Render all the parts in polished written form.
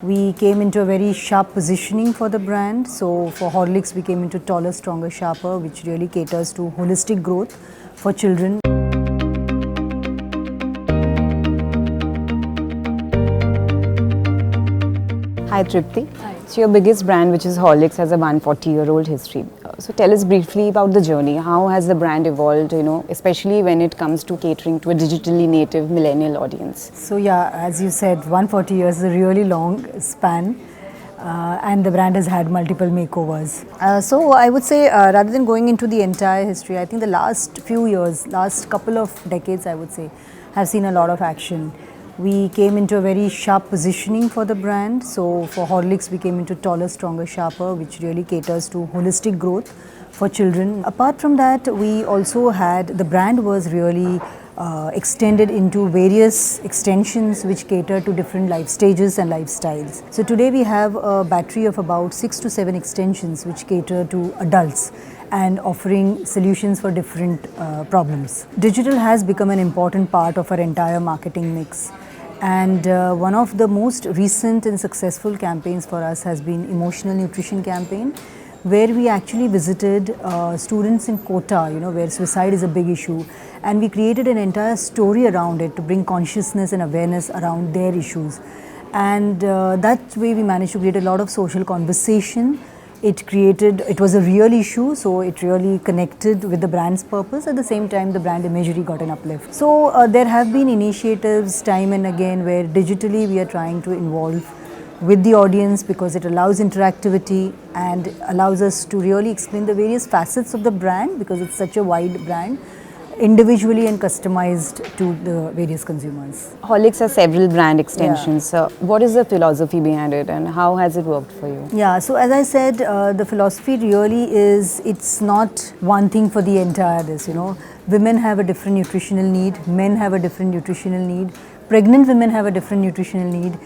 We came into a very sharp positioning for the brand. So for Horlicks, we came into taller, stronger, sharper, which really caters to holistic growth for children. Hi Trupti. Hi. So your biggest brand, which is Horlicks, has a 140-year-old history. So tell us briefly about the journey. How has the brand evolved, especially when it comes to catering to a digitally native millennial audience? So yeah, as you said, 140 years is a really long span. And the brand has had multiple makeovers. So I would say rather than going into the entire history, I think the last few years, last couple of decades I would say, have seen a lot of action. We came into a very sharp positioning for the brand. So for Horlicks, we came into taller, stronger, sharper, which really caters to holistic growth for children. Apart from that, we also had, the brand was really extended into various extensions which cater to different life stages and lifestyles. So today we have a battery of about 6 to 7 extensions which cater to adults and offering solutions for different problems. Digital has become an important part of our entire marketing mix. And one of the most recent and successful campaigns for us has been Emotional Nutrition Campaign, where we actually visited students in Kota, where suicide is a big issue, and we created an entire story around it to bring consciousness and awareness around their issues. And that way we managed to create a lot of social conversation. It was a real issue, so it really connected with the brand's purpose. At the same time, the brand imagery got an uplift. So there have been initiatives time and again where digitally we are trying to involve with the audience because it allows interactivity and allows us to really explain the various facets of the brand because it's such a wide brand, individually and customized to the various consumers. Horlicks has several brand extensions. Yeah. What is the philosophy behind it and how has it worked for you? Yeah, so as I said, the philosophy really is, it's not one thing for the entire this, Women have a different nutritional need, men have a different nutritional need, pregnant women have a different nutritional need,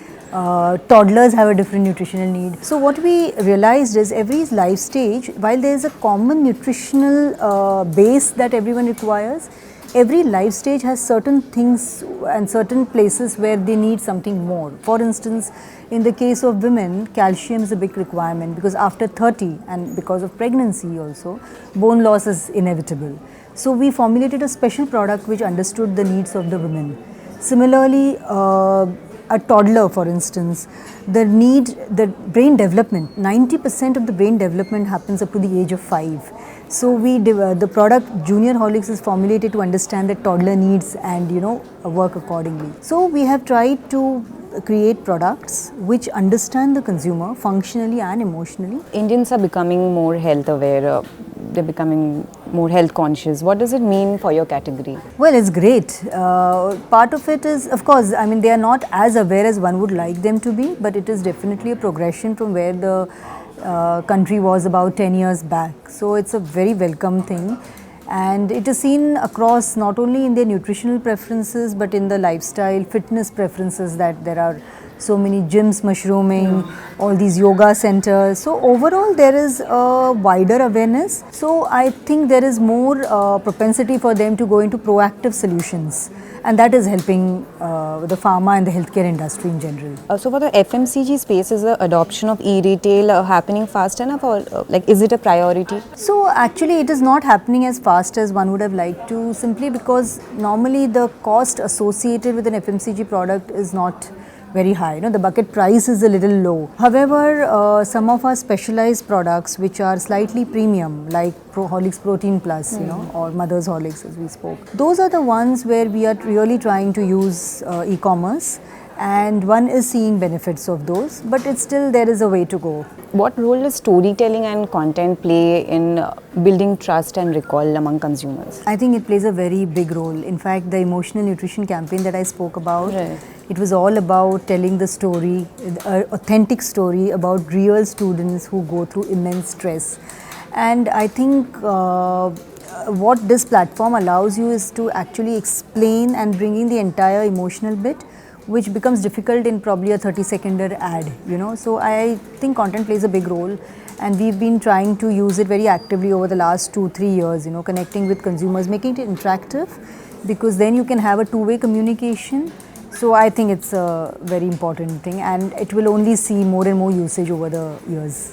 toddlers have a different nutritional need. So what we realized is every life stage, while there is a common nutritional base that everyone requires, every life stage has certain things and certain places where they need something more. For instance, in the case of women, calcium is a big requirement because after 30 and because of pregnancy also, bone loss is inevitable. So we formulated a special product which understood the needs of the women. Similarly, a toddler, for instance, the brain development, 90% of the brain development happens up to the age of 5. So the product Junior Horlicks is formulated to understand the toddler needs and work accordingly. So we have tried to create products which understand the consumer functionally and emotionally. Indians are becoming more health aware. They're becoming more health conscious. What does it mean for your category? Well, it's great. Part of it is, of course, they are not as aware as one would like them to be, but it is definitely a progression from where the country was about 10 years back. So it's a very welcome thing. And it is seen across not only in their nutritional preferences, but in the lifestyle, fitness preferences that there are so many gyms mushrooming, all these yoga centers. So overall there is a wider awareness. So I think there is more propensity for them to go into proactive solutions. And that is helping the pharma and the healthcare industry in general. So for the FMCG space, is the adoption of e-retail happening fast enough or is it a priority? So actually it is not happening as fast as one would have liked to, simply because normally the cost associated with an FMCG product is not very high. The bucket price is a little low. However, some of our specialized products which are slightly premium, like Horlicks Protein Plus, or Mother's Horlicks as we spoke, those are the ones where we are really trying to use e-commerce, and one is seeing benefits of those, but it's still, there is a way to go. What role does storytelling and content play in building trust and recall among consumers? I think it plays a very big role. In fact, the Emotional Nutrition Campaign that I spoke about, right, it was all about telling the story, authentic story about real students who go through immense stress. And I think what this platform allows you is to actually explain and bring in the entire emotional bit, which becomes difficult in probably a 30-second ad, So I think content plays a big role, and we've been trying to use it very actively over the last 2-3 years, connecting with consumers, making it interactive, because then you can have a two-way communication So I think it's a very important thing, and it will only see more and more usage over the years.